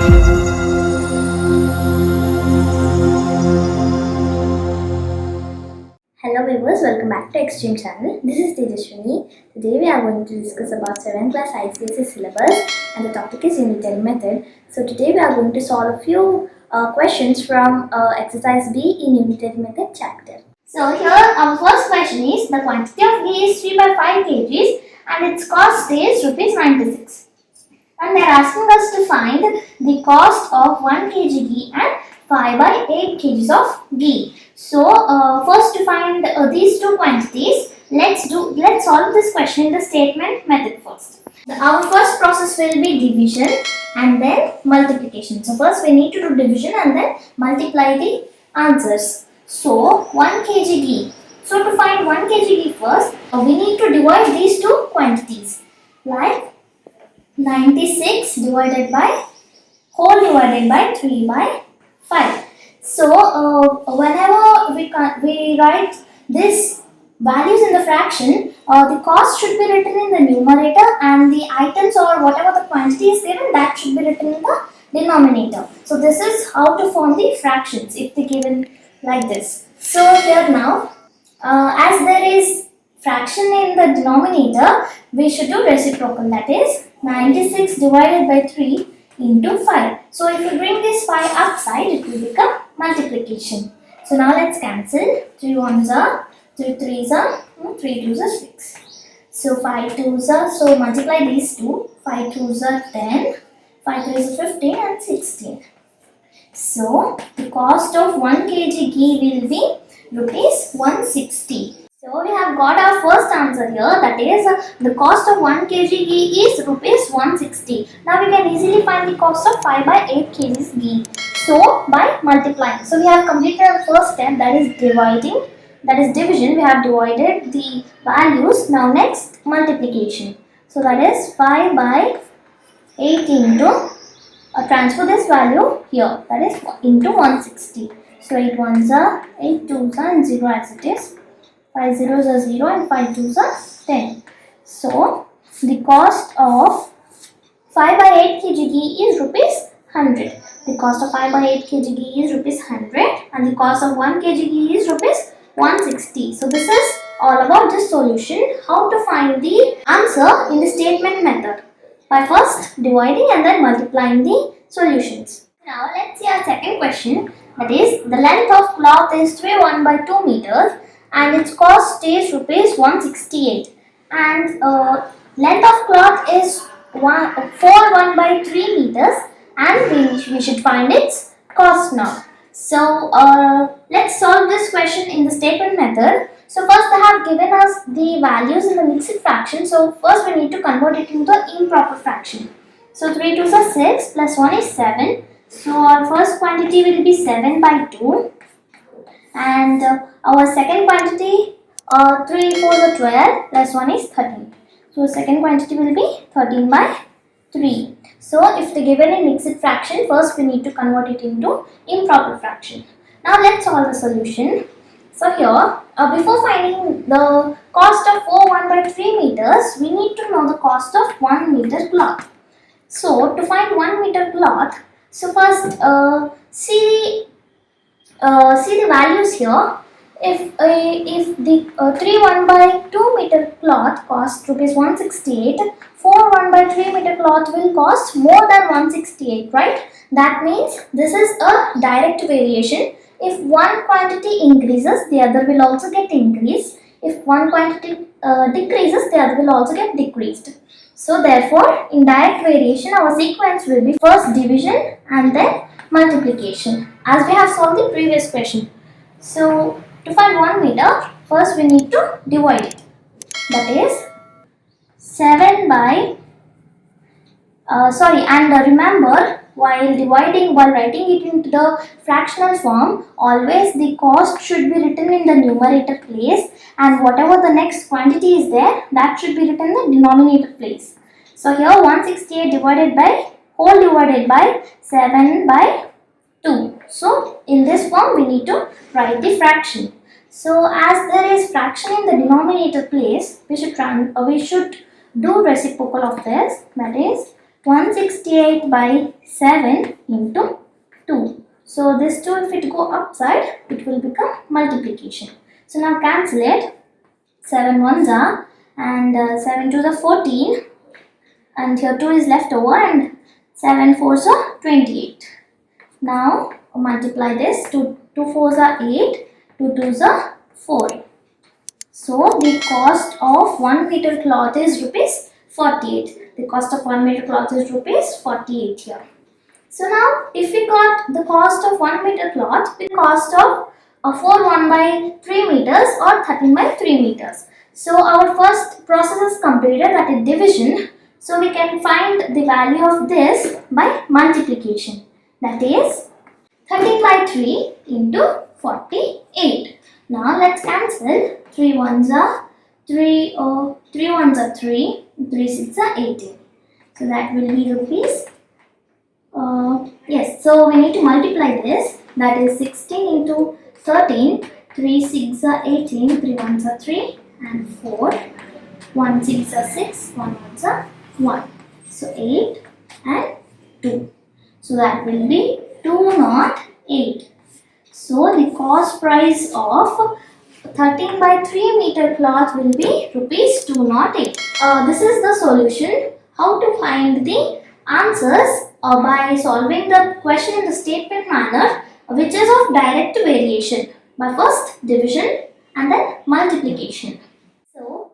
Hello viewers, welcome back to Xtream Channel. This is Tejaswini. Today we are going to discuss about 7th class ICSE Syllabus and the topic is Unitary Method. So today we are going to solve a few questions from exercise B in Unitary Method chapter. So here our first question is, the quantity of ghee is 3 by 5 kgs and its cost is rupees 96. And they are asking us to find the cost of 1 kg ghee and 5 by 8 kgs of ghee. So first to find these two quantities, let's solve this question in the statement method first. Our first process will be division and then multiplication. So first we need to do division and then multiply the answers. So 1 kg ghee. So to find 1 kg ghee first, we need to divide these two quantities, like 96 divided by 3 by 5. So whenever we write this values in the fraction, the cost should be written in the numerator and the items or whatever the quantity is given, that should be written in the denominator. So this is how to form the fractions if they given like this. So here now, as there is fraction in the denominator, we should do reciprocal, that is 96 divided by 3 into 5. So if you bring this 5 upside, it will become multiplication. So now let's cancel. 3 1s are, 3 3s are, 3 2s are 6. So 5 2s are, so multiply these two. 5 2s are 10, 5 3s are 15 and 16. So the cost of 1 kg ghee will be rupees 160. So we have got our first answer here, that is the cost of 1 kg ghee is rupees 160. Now we can easily find the cost of 5 by 8 kg ghee. So by multiplying. So we have completed our first step, that is dividing, that is division. We have divided the values. Now next multiplication. So that is 5 by 8 into, transfer this value here, that is into 160. So 8 1s are, 8 2s are and 0 as it is. 5 zeros are 0 and 5 2s are 10. So the cost of 5 by 8 kg ghee is rupees 100. The cost of 5 by 8 kg ghee is rupees 100 and the cost of 1 kg ghee is rupees 160. So this is all about this solution, how to find the answer in the statement method by first dividing and then multiplying the solutions. Now let's see our second question, that is the length of cloth is 3 1 by 2 meters and its cost is rupees 168 and length of cloth is 4 1 by 3 meters and we should find its cost now. So let's solve this question in the statement method. So first they have given us the values in the mixed fraction. So first we need to convert it into the improper fraction. So 3 2s are 6 plus 1 is 7. So our first quantity will be 7 by 2. And our second quantity 3 4s are 12 plus 1 is 13. So second quantity will be 13 by 3. So if they given a mixed fraction, first we need to convert it into improper fraction. Now let's solve the solution. So here before finding the cost of 4 1 by 3 meters, we need to know the cost of 1 meter cloth. So to find 1 meter cloth, so first see the values here. If the 3 1 by 2 meter cloth costs rupees 168, 4 1 by 3 meter cloth will cost more than 168, right? That means this is a direct variation. If one quantity increases, the other will also get increased. If one quantity decreases, the other will also get decreased. So therefore, in direct variation, our sequence will be first division and then multiplication, as we have solved the previous question. So to find 1 meter, first we need to divide it. That is 7 by, remember, while writing it into the fractional form, always the cost should be written in the numerator place and whatever the next quantity is there, that should be written in the denominator place. So here 168 divided by 7 by 2. So in this form we need to write the fraction. So as there is fraction in the denominator place, we should do reciprocal of this, that is 168 by 7 into 2. So this 2, if it go upside, it will become multiplication. So now cancel it. 7 ones are, and 7 to the 14, and here 2 is left over, and 7 fours are 28. Now multiply this. 2 fours are 8, 2 twos are 4. So the cost of 1 meter cloth is rupees 48. The cost of 1 meter cloth is rupees 48 here. So now if we got the cost of 1 meter cloth, the cost of 4 1 by 3 meters or 13 by 3 meters. So our first process is completed, that is division. So we can find the value of this by multiplication. That is 13 by 3 into 48. Now let's cancel. 3 ones are 3, 3 ones are 3, 3 6 are 18. So that will be rupees. Yes, so we need to multiply this. That is 16 into 13. 3 6 are 18, 3 ones are 3, and 4. 1 6 are 6, 1 ones are 1. So 8 and 2. So that will be 208. So the cost price of 13 by 3 meter cloth will be rupees 208. This is the solution. How to find the answers by solving the question in the statement manner, which is of direct variation, by first division and then multiplication. So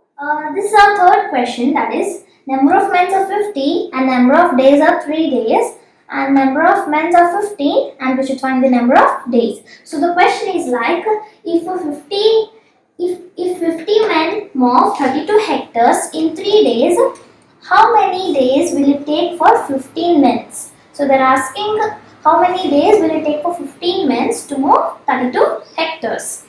this is our third question, that is number of men are 50 and number of days are 3 days, and number of men are 15 and we should find the number of days. So the question is like, if 50 men move 32 hectares in 3 days, how many days will it take for 15 men? So they are asking how many days will it take for 15 men to move 32 hectares.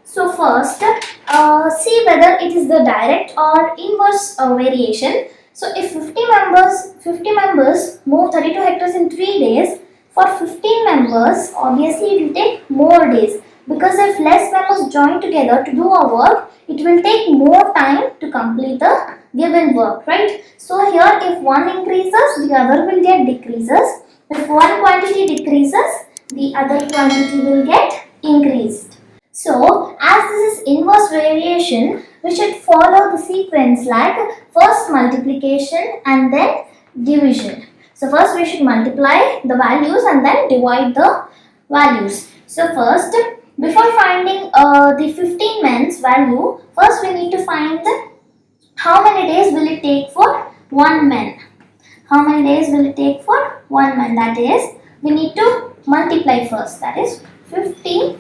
So first see whether it is the direct or inverse variation. So if 50 members move 32 hectares in 3 days, for 15 members obviously it will take more days, because if less members join together to do a work, it will take more time to complete the given work, right? So here if one increases, the other will get decreases. If one quantity decreases, the other quantity will get increased. So as this is inverse variation, we should follow the sequence like first multiplication and then division. So first we should multiply the values and then divide the values. So first, before finding the 15 men's value, first we need to find how many days will it take for 1 man. How many days will it take for 1 man? That is, we need to multiply first. That is 50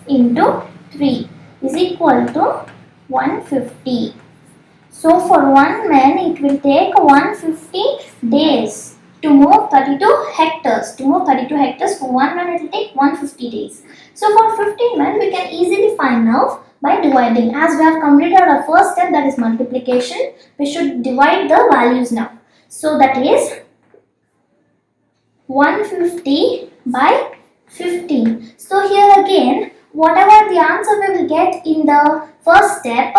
into 3 is equal to 150. So for 1 man it will take 150 days to move 32 hectares. To move 32 hectares for 1 man it will take 150 days. So for 15 men we can easily find out by dividing. As we have completed our first step, that is multiplication, we should divide the values now. So that is 150 by 15. So here again, whatever the answer we will get in the first step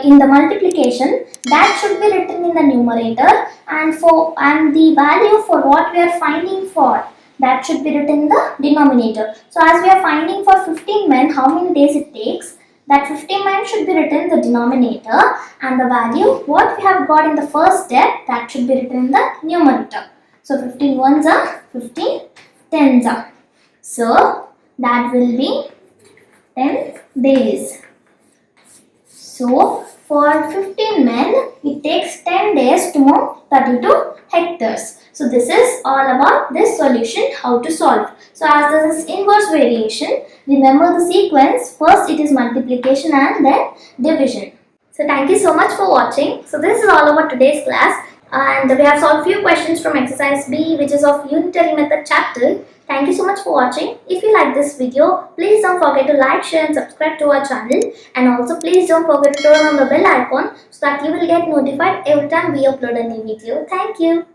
in the multiplication, that should be written in the numerator, and the value for what we are finding for, that should be written in the denominator. So as we are finding for 15 men how many days it takes, that 15 men should be written in the denominator, and the value what we have got in the first step, that should be written in the numerator. So 15 ones are 15 tens are. So that will be 10 days. So for 15 men it takes 10 days to move 32 hectares. So this is all about this solution, how to solve. So as this is inverse variation, remember the sequence. First it is multiplication and then division. So thank you so much for watching. So this is all about today's class, and we have solved few questions from exercise B, which is of Unitary Method chapter. Thank you so much for watching. If you like this video, please don't forget to like, share and subscribe to our channel, and also please don't forget to turn on the bell icon so that you will get notified every time we upload a new video. Thank you.